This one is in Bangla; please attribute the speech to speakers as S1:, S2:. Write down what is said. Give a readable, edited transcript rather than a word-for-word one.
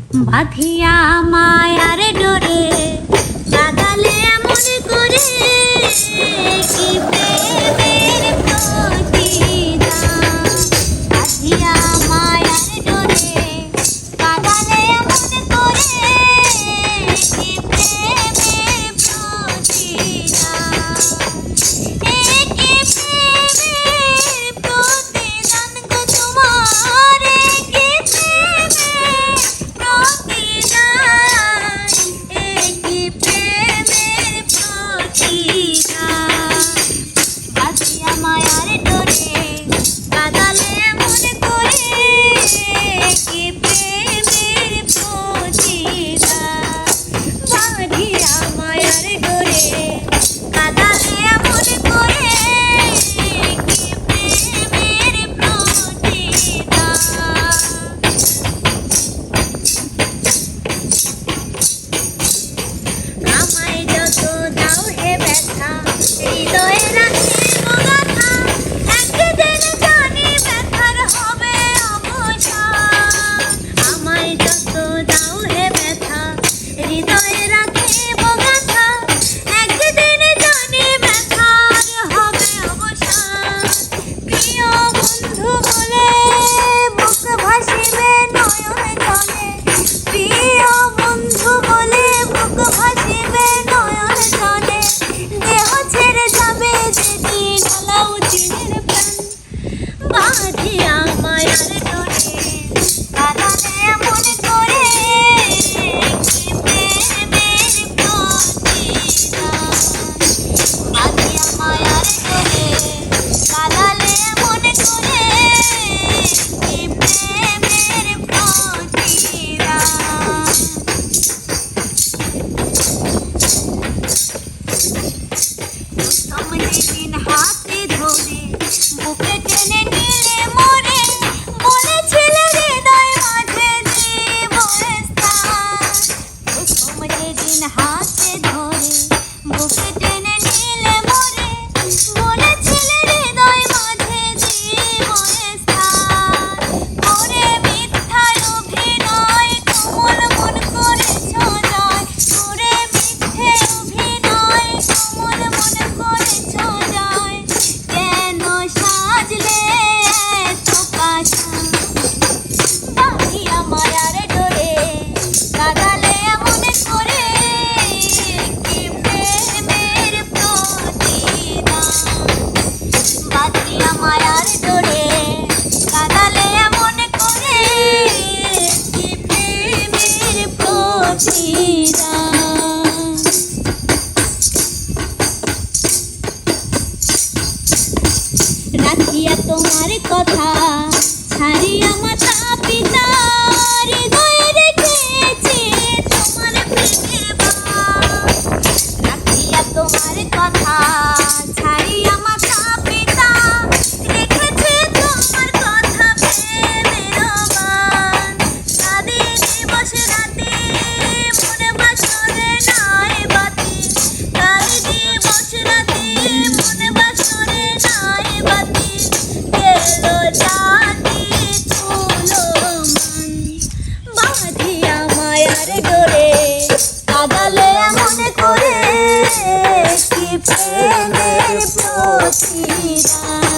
S1: বাঁধিয়া মায়ার ডোরে কাদালে এমন করে কি প্রেমের প্রতিদান। বাঁধিয়া মায়ার ডোরে কাদালে এমন করে কি প্রেমের প্রতিদান। কি প্রেমের প্রতিদান গো তোমার, কি প্রেমের প্রতিদান, কি প্রেমের প্রতিদান। বাঁধিয়া মায়ার ডোরে কাদালে এমন করে কি প্রেমের প্রতিদান। বাঁধিয়া মায়ার ডোরে কাদালে এমন করে কি প্রেমের প্রতিদান। আমায় যত দাও হে ব্যথা, হৃদয়ে রাখিব গাথা, একদিন জানি ব্যথার হবে অবসান। আমায় যত দাও হে ব্যথা, হৃদয়ে রাখিব গাথা, একদিন জানি ব্যথার হবে অবসান। প্রিয় বন্ধু বলে বুক ভাসিবে নয়ন জলে, প্রিয় বন্ধু বলে বুক ভাসিবে নয়ন জলে, দেহ ছেড়ে যাবে যেদিন আলাউ দিনের প্রাণ। বাঁধিয়া মায়ার ডোরে কাদালে এমন করে কি প্রেমের প্রতিদান। বাঁধিয়া মায়ার ডোরে কাদালে এমন করে কি প্রেমের প্রতিদান। প্রথম যেদিন হাতে ধরে বুকে টেনে নিলে মোরে, বলেছিলে হৃদয় মাঝে জীব স্থান। প্রথম যেদিন হাতে ধরে বুকে টেনে নিলে মোরে, বলেছিলে হৃদয় মাঝে জীব স্থান। করে মিথ্যার অভিনয় কোমল মন করেছ জয়, করে মিথ্যে অভিনয় কোমল মন করেছ জয়। কেন সাজলে এত পাষাণ। বাঁধিয়া মায়ার ডোরে কাদালে এমন করে কি প্রেমের প্রতিদান। বাঁধিয়া মায়ার ডোরে কাদালে এমন করে কি প্রেমের প্রতিদান। রাখিয়া তোমার কথা ছাড়িয়া মাতা পিতা, হৃদয়ে রেখেছি তোমার প্রেমের বাণ। রাখিয়া তোমার কথা ছাড়িয়া মাতা পিতা, রেখেছি তোমার কথা প্রেমের বাণ। কাঁদি দিবস রাতে মনে বাসরে নাই বাতি, কাঁদি দিবস রাতে মনে বাসরে নাই বাতি। গেল জাতি তুলো মান। বাঁধিয়া মায়ার ডোরে কাদালে এমন করে কি প্রেমের প্রতিদান।